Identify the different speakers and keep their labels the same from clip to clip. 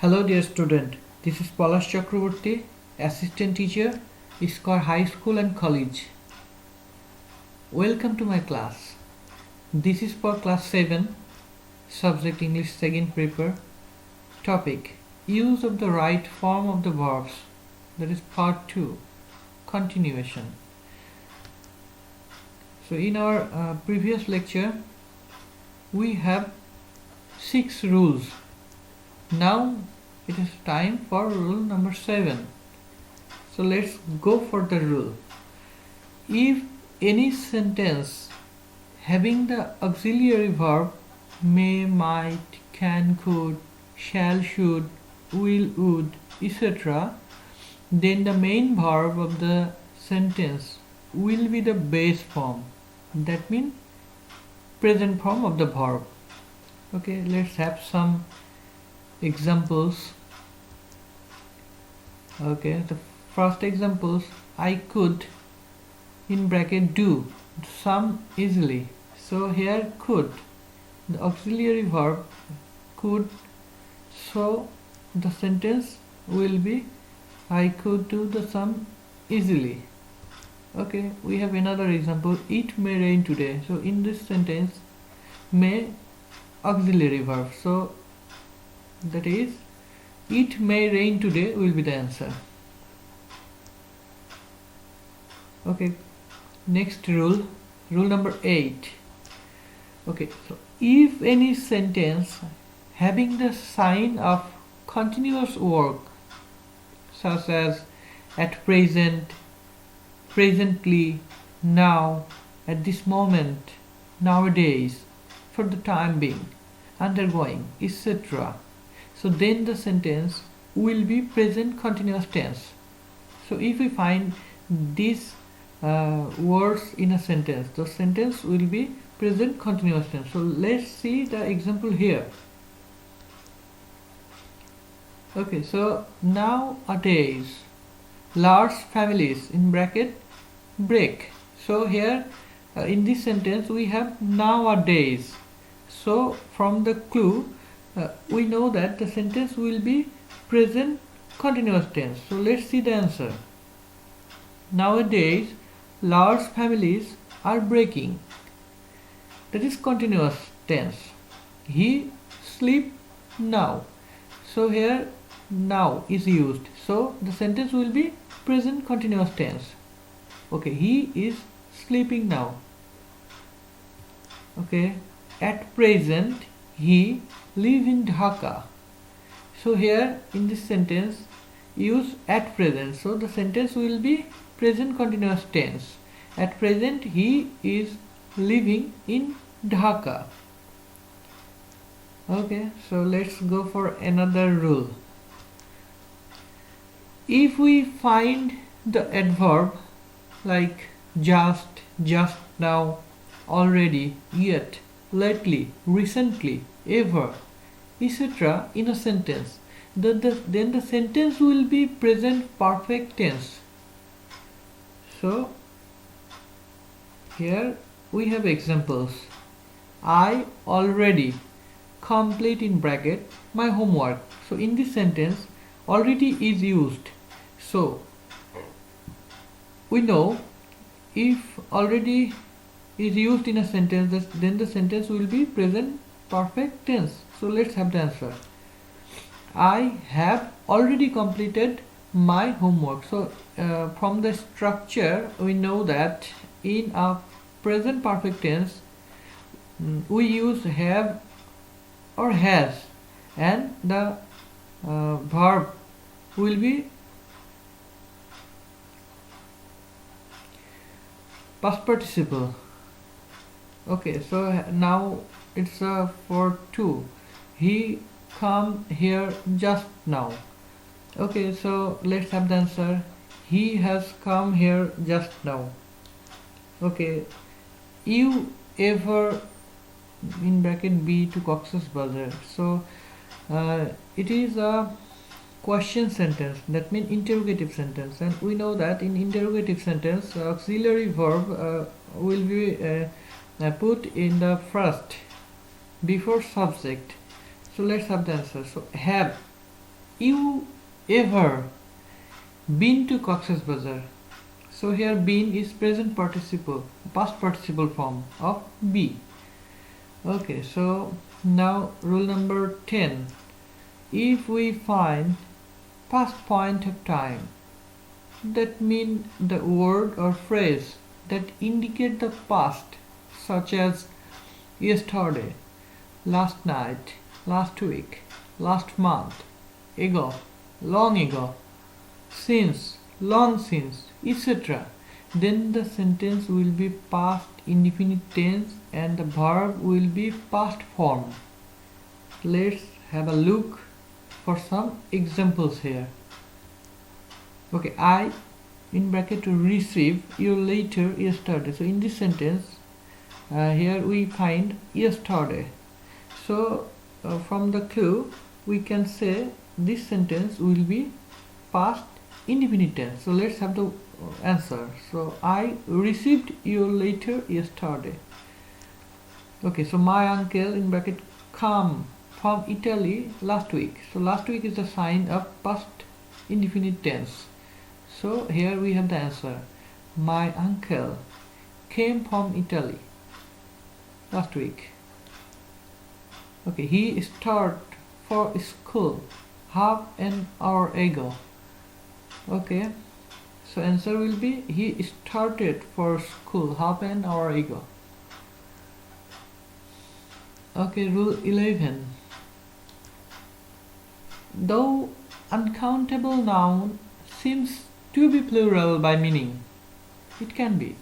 Speaker 1: Hello dear student, this is Palash Chakraborty, assistant teacher, Iskar High School and College. Welcome to my class. This is for class 7, subject English second paper. Topic: use of the right form of the verbs. That is part 2, continuation. So in our previous lecture, we have 6 rules. Now it is time for rule number 7. So let's go for the rule. If any sentence having the auxiliary verb may, might, can, could, shall, should, will, would, etc., then the main verb of the sentence will be the base form. That means present form of the verb. Okay, let's have some examples. Okay, the first examples: I could in bracket do some easily. So here could, the auxiliary verb could, so the sentence will be I could do the sum easily. Okay, we have another example: it may rain today. So in this sentence, may auxiliary verb, so that is it may rain today will be the answer. Okay, next rule, rule number 8. Okay, so if any sentence having the sign of continuous work, such as at present, presently, now, at this moment, nowadays, for the time being, undergoing, etc., so then the sentence will be present continuous tense. So if we find these words in a sentence, the sentence will be present continuous tense. So let's see the example here. Okay, so nowadays large families in bracket break. So here in this sentence we have nowadays. So from the clue we know that the sentence will be present continuous tense. So let's see the answer. Nowadays large families are breaking. That is continuous tense. He sleep now. So here now is used. So the sentence will be present continuous tense. Okay, he is sleeping now. Okay, at present he lives in Dhaka. So here in this sentence use at present. So the sentence will be present continuous tense. At present he is living in Dhaka. Okay, so let's go for another rule. If we find the adverb like just now, already, yet, lately, recently, ever, etc. in a sentence, then the sentence will be present perfect tense. So here we have examples. I already complete in bracket my homework. So in this sentence already is used. So we know if already is used in a sentence, then the sentence will be present perfect tense. So let's have the answer. I have already completed my homework. So from the structure we know that in a present perfect tense we use have or has, and the verb will be past participle. Okay, so now it's for 2. He come here just now. Okay, so let's have the answer. He has come here just now. Okay, you ever in bracket be to Cox's Bazar. So it is a question sentence, that means interrogative sentence, and we know that in interrogative sentence auxiliary verb will be put in the first before subject. So let's have the answer. So have you ever been to Cox's Bazar? So here been is present participle, past participle form of be. Okay, so now rule number 10. If we find past point of time, that means the word or phrase that indicate the past, such as yesterday, last night, last week, last month, ago, long ago, since, long since, etc., then the sentence will be past indefinite tense and the verb will be past form. Let's have a look for some examples here. Okay, I in bracket to receive you later yesterday. So in this sentence, here we find yesterday. So from the clue, we can say this sentence will be past indefinite tense. So let's have the answer. So I received your letter yesterday. Okay, so my uncle in bracket come from Italy last week. So last week is the sign of past indefinite tense. So here we have the answer. My uncle came from Italy last week. Okay, he started for school half an hour ago. Okay, so answer will be he started for school half an hour ago. Okay, rule 11. Though uncountable noun seems to be plural by meaning, it can be.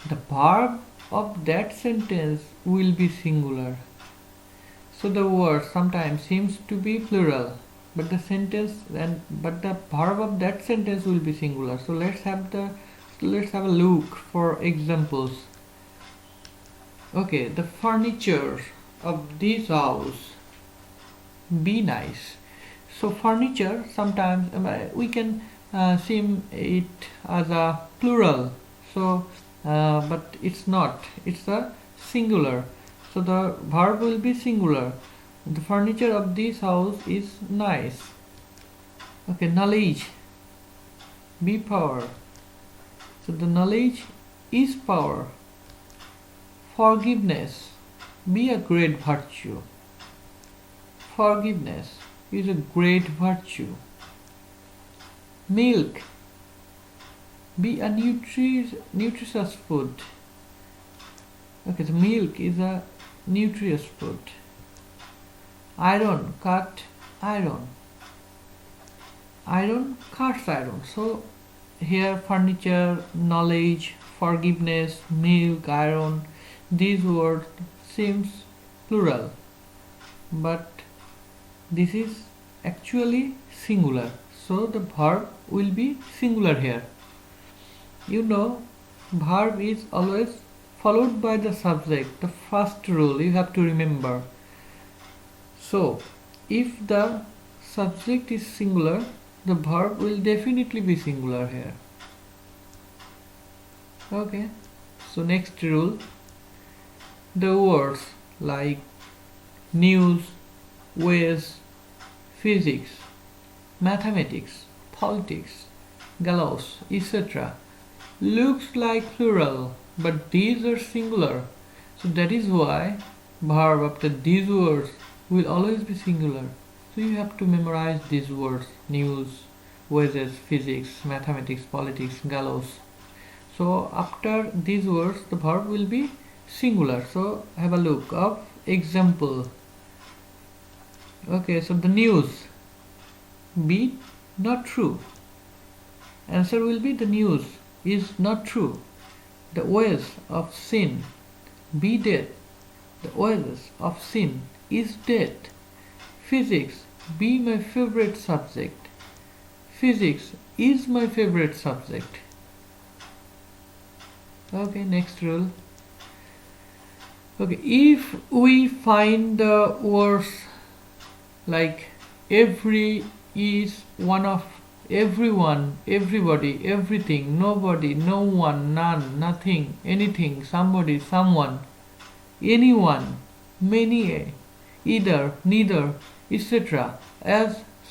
Speaker 1: The verb of that sentence will be singular. So the word sometimes seems to be plural, but the verb of that sentence will be singular. So let's have a look for examples. Okay, the furniture of this house be nice. So furniture sometimes we can seem it as a plural. So but it's not. It's a singular. So the verb will be singular. The furniture of this house is nice. Okay, knowledge be power. So the knowledge is power. Forgiveness be a great virtue. Forgiveness is a great virtue. Milk be a nutritious food. Okay, the milk is a nutritious food. Iron cut iron. Iron cuts iron. So here furniture, knowledge, forgiveness, milk, iron, these words seems plural, but this is actually singular. So the verb will be singular here. You know, verb is always followed by the subject. The first rule you have to remember. So if the subject is singular, the verb will definitely be singular here. Okay, so next rule, the words like news, ways, physics, mathematics, politics, gallows, etc. looks like plural, but these are singular. So that is why verb after these words will always be singular. So you have to memorize these words: news, wages, physics, mathematics, politics, gallows. So after these words the verb will be singular. So have a look of example. Okay, so the news be not true. Answer will be the news is not true. The ways of sin be dead. The ways of sin is dead. Physics be my favorite subject. Physics is my favorite subject. Okay, next rule. Okay, if we find the words like every, is, one of, everyone, everybody, everything, nobody, no one, none, nothing, anything, somebody, someone, anyone, many, either, neither, etc. as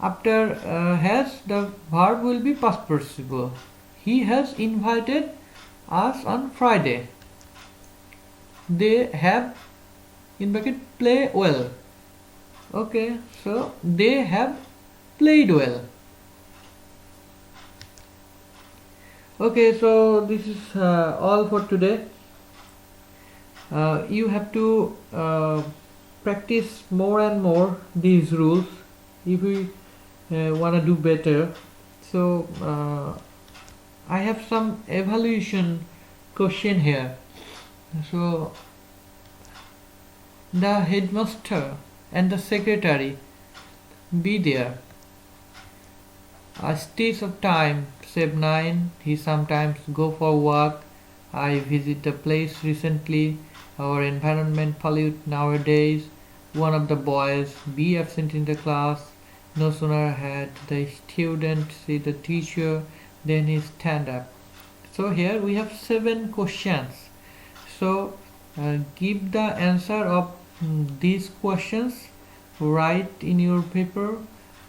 Speaker 1: After has, the verb will be past participle. He has invited us on Friday. They have, in bracket, play well. Okay, so they have played well. Okay, so this is all for today. You have to practice more and more these rules if you want to do better. So I have some evaluation question here. So the headmaster and the secretary be there. Stays of time, save 9. He sometimes go for walk. I visit the place recently. Our environment pollute nowadays. One of the boys be absent in the class. No sooner had the student see the teacher than he stand up. So here we have 7 questions. So give the answer of these questions. Write in your paper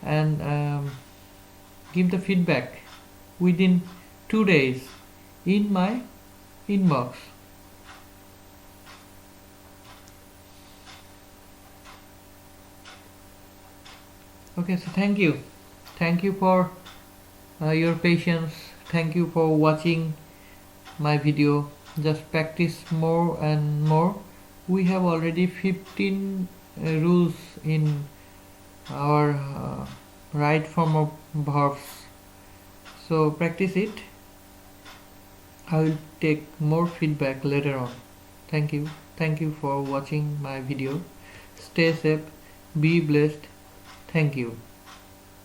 Speaker 1: and give the feedback within 2 days in my inbox. Okay, so thank you for your patience. Thank you for watching my video. Just practice more and more. We have already 15 rules in our right form of verbs, so practice it. I will take more feedback later on. Thank you for watching my video. Stay safe, be blessed. Thank you.